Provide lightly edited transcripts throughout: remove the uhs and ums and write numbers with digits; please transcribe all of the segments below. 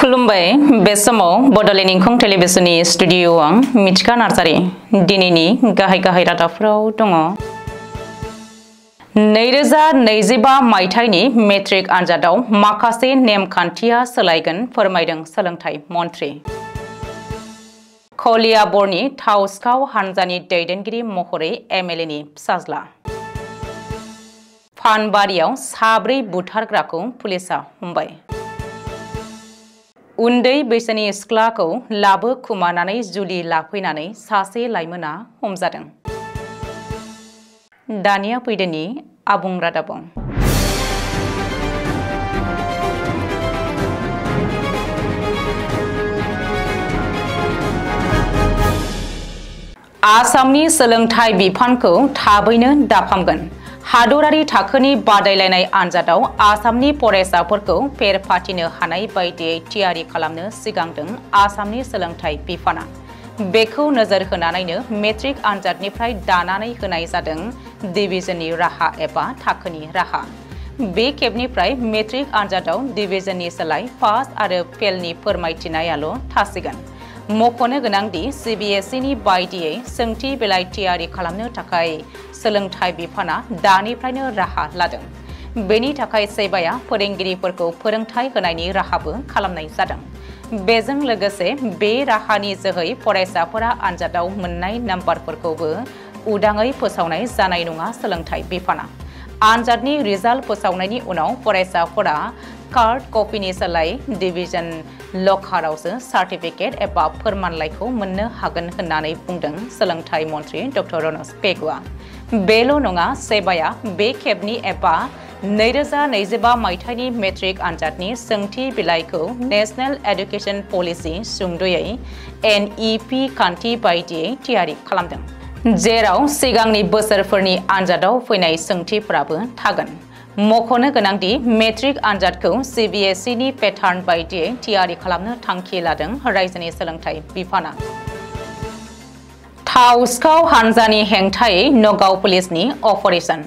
खुलुमबाय बे समाव बडलेण्ड इंखं टेलिभिजननि स्टुडिअ आं मिथिखा नार्जारि दिनैनि गाहाय रादाबफोराव दङ। 2025 मायथाइनि मेट्रिक आनजादाव माखासे नेमखान्थिया सोलायगोन फोरमायदों सोलोंथाइ मन्थ्रि। कलियाबरनि थाव सिखाव हानजानि दैदेनगिरि महरै एमएलए नि फिसाज्ला। फानबारियाव साब्रै बुथारग्राखौ पुलिसा हमबाय। उन्दै बैसोनि सिख्लाखौ लाबोखुमानानै जुलि लाफैनानै सासे लाइमोना हमजादों। दानिया फैदोनि आबुं रादाबाव। आसामनि सोलोंथाइ बिफानखौ थाबैनो दाफामगोन। हादरारि थाखोनि बादायलायनाय आनजादाव आसामनि फरायसाफोरखौ फेर फाथिनो हानाय बायदियै थियारि खालामनो सिगांदों आसामनि सोलोंथाइ बिफाना। बेखौ नोजोर होनानैनो मेट्रिक आनजादनिफ्राय दानानै होनाय जादों डिभिजननि राहा एबा थाखोनि राहा। बे खेबनिफ्राय मेट्रिक आनजादाव डिभिजननि सोलाय पास आरो फेलनि फोरमायथिनायाल' थासिगोन। मख'नो गोनांदि सिबिएसइनि बायदियै सोंथि बिलाइ थियारि खालामनो थाखाय सोलोंथाइ बिफाना दानिफ्रायनो राहा लादों। बेनि थाखाय सेबाया फोरोंगिरिफोरखौ फोरोंथाय होनायनि राहाबो खालामनाय जादों। बेजों लोगोसे बे राहानि जोहै फरायसाफोरा आनजादाव मोननाय नाम्बारफोरखौबो उदाङै फोसावनाय जानाय नङा। सोलोंथाइ बिफाना आनजादनि रिजाल्ट फोसावनायनि उनाव फरायसाफोरा कार्ड कपिनि सोलाय डिभिजन लकारावसो सार्टिफिकेट एबा फोरमानलाइखौ मोननो हागोन होननानै बुंदों सोलोंथाइ मन्थ्रि डक्टर रनज पेगुआ। बेल' नङा, सेबाया बे खेबनि एबा 2025 मायथाइनि मेट्रिक आनजादनि सोंथि बिलाइखौ नेशनेल एडुकेशन पलिसि सुंद'यै NEP खान्थि बायदियै थियारि खालामदों, जेराव सिगांनि बोसोरफोरनि आनजादाव फैनाय सोंथिफोराबो थागोन। मख'नो गोनांदि मेट्रिक आनजादखौ सिबिएसइनि पेटार्न बायदियै थियारि खालामनो थांखि लादों रायजोनि सोलोंथाइ बिफाना। थाव सिखाव हानजानि हेंथायै नगाव पुलिसनि अपारेशन।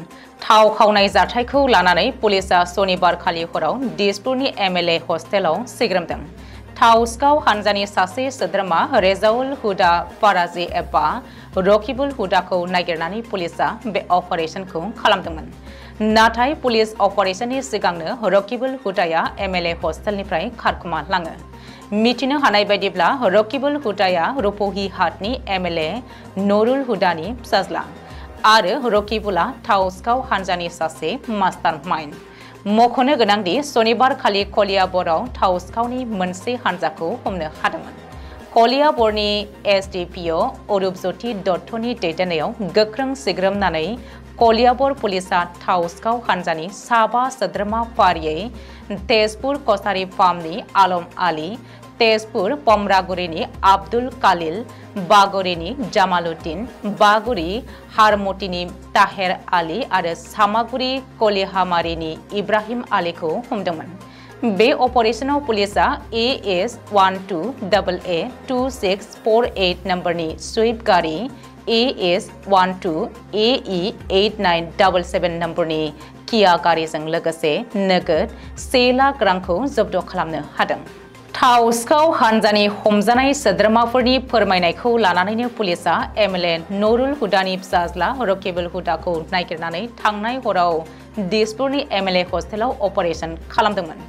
थाव खावनाय जाथायखौ लानानै पुलिसा सनिबारखालि हराव दिसपुरनि एमएलए हस्टेलाव सिग्रोमदों। थाव सिखाव हानजानि सासे सोद्रोमा रेजाउल हुदा फाराजी एबा रकिबुल हुदाखौ नागिरनानै पुलिसा बे अपारेशनखौ खालामदोंमोन। नाथाय पुलिस अपारेशननि सिगांनो रकिबुल हुदाया एमएलए हस्टेलनिफ्राय खारखुमा लाङो। मिथिनो हानाय बायदिब्ला रकिबुल हुदाया रुपहि हाटनि एमएलए नरुल हुदानि फिसाज्ला आरो रकिबुला थाव सिखाव हानजानि सासे मास्टार माइन्ड। मख'नो गोनांदि सनिबारखालि कलियाबराव थाव सिखावनि मोनसे हानजाखौ हमनो हादोंमोन। कलियाबरनि SDPO अरुपज्योति दत्तनि दैदेननायाव गोख्रों सिग्रोमनानै कलियाबर पुलिसा थाव सिखाव हानजानि 7 सोद्रोमा फारियै तेजपुर कसारी फार्मनि आलम आली, तेजपुर पमरागुरिनि आब्दुल कालिल, बागुरिनि जामालुद्दिन, बागुरि हारमतिनि ताहेर आली आरो सामागुरि कलिहामारिनि इब्राहिम आलीखौ हमदोंमोन। बे अपारेशनाव पुलिसा AS 12AA2648 नम्बरनि स्विफ्ट गारि, AS 12AE 8977 नम्बरनि किया गारिजों लोगोसे नोगोद 1 लाख रांखौ जब्द खालामनो हादों। थाव सिखाव हानजानि हमजानाय सोद्रोमाफोरनि फोरमायनायखौ लानानैनो पुलिसा एमएलए नरुल हुदानि फिसाज्ला रकिबुल हुदाखौ नागिरनानै थांनाय हराव दिसपुरनि एमएलए हस्टेलाव अपारेशन खालामदोंमोन।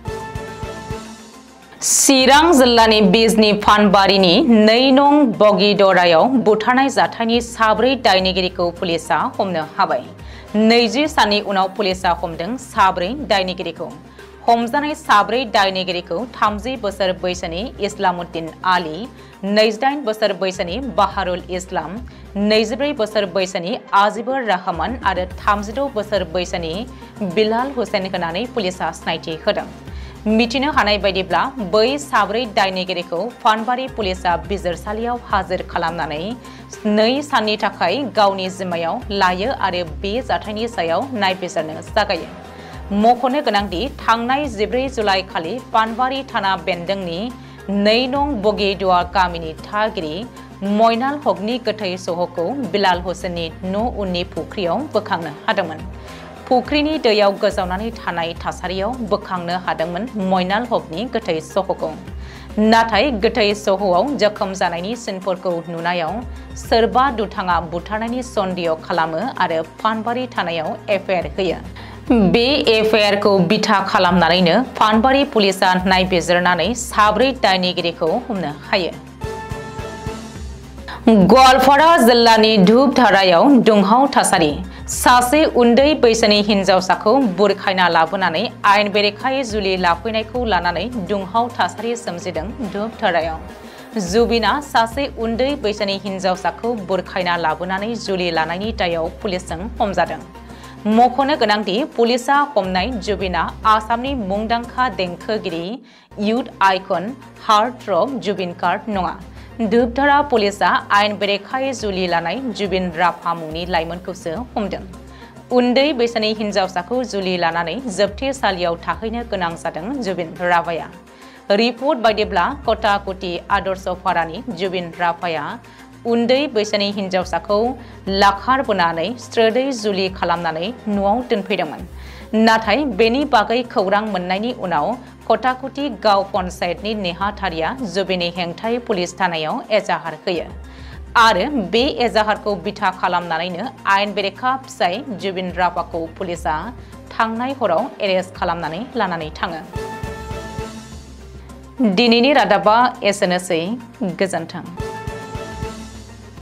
चिरां जिल्लानि बिजनी फानबारिनि 2 नं बगिदरायाव बुथारनाय जाथायनि 4 दायनिगिरिखौ पुलिसा हमनो हाबाय। 20 साननि उनाव पुलिसा हमदों 4 दायनिगिरिखौ। हमजानाय 4 दायनिगिरिखौ 30 बोसोर बैसोनि इस्लामुद्दिन आली, 28 बोसोर बैसोनि बाहारुल इस्लाम, 24 बोसोर बैसोनि आजिबुर रहमान आरो 36 बोसोर बैसोनि बिलाल हुसैन होनानै पुलिसा सिनायथि होदों। मिथिनो हानाय बायदिब्ला बै 4 दायनिगिरिखौ फानबारि पुलिसा बिजिरसालियाव हाजिर खालामनानै 2 साननि थाखाय गावनि जिम्मायाव लायो आरो बे जाथायनि सायाव नायबिजिरनो जागायो। मख'नो गोनांदि थांनाय 14 जुलाइ खालि पानबारि थाना बेन्दोंनि 2 नं बगिदुआ गामिनि थागिरि मयनाल हकनि गोथै सह'खौ बिलाल हुसैननि न' उननि फुख्रियाव बोखांनो हादोंमोन। फुख्रिनि दैयाव गोजावनानै थानाय थासारियाव बोखांनो हादोंमोन मयनाल हकनि गोथै सह'खौ। नाथाय गोथै सह'आव जोखोम जानायनि सिनफोरखौ नुनायाव सोरबा दुथाङा बुथारनायनि सन्देह खालामो आरो फानबारि थानायाव एफआइआर होयो। बे एफआइआरखौ बिथा खालामनानैनो फानबारि पुलिसा नायबिजिरनानै 4 दायनिगिरिखौ हमनो हायो। गवालपारा जिल्लानि धुपधारायाव दुंहाव थासारि। सासे उन्दै बैसोनि हिनजावसाखौ बुरखायना लाबोनानै आयेन बेरेखायै जुलि लाफैनायखौ लानानै दुंहाव थासारि सोमजिदों धुपधारायाव। जुबिना सासे उन्दै बैसोनि हिनजावसाखौ बुरखायना लाबोनानै जुलि लानायनि दायाव पुलिसजों हमजादों। मख'नो गोनांदि पुलिसा हमनाय जुबिना आसामनि मुंदांखा देंखोगिरि इयुथ आइकन हार्ट रक जुबिन गार्ग नङा। धुपधारा पुलिसा आयेन बेरेखायै जुलि लानाय जुबिन राभा मुंनि लाइमोनखौसो हमदों। उन्दै बैसोनि हिनजावसाखौ जुलि लानानै जोबथेसालियाव थाहैनो गोनां जादों जुबिन राभाया। रिपर्ट बायदिब्ला कटाकुटी आदर्शपारानि जुबिन राभाया उन्दै बैसोनि हिनजावसाखौ लाखार बोनानै स्रोदै जुलि खालामनानै न'आव दोनफैदोंमोन। नाथाय बेनि बागै खौरां मोननायनि उनाव कटाकुटी गाव पन्चायतनि नेहाथारिया जुबिननि हेंथायै पुलिस थानायाव एजाहार होयो आरो बे एजाहारखौ बिथा खालामनानैनो आयेन बेरेखा फिसाय जुबिन राभाखौ पुलिसा थांनाय हराव एरेस्ट खालामनानै लानानै थाङो। दिनैनि रादाबा एसेनोसै। गोजोन्थों।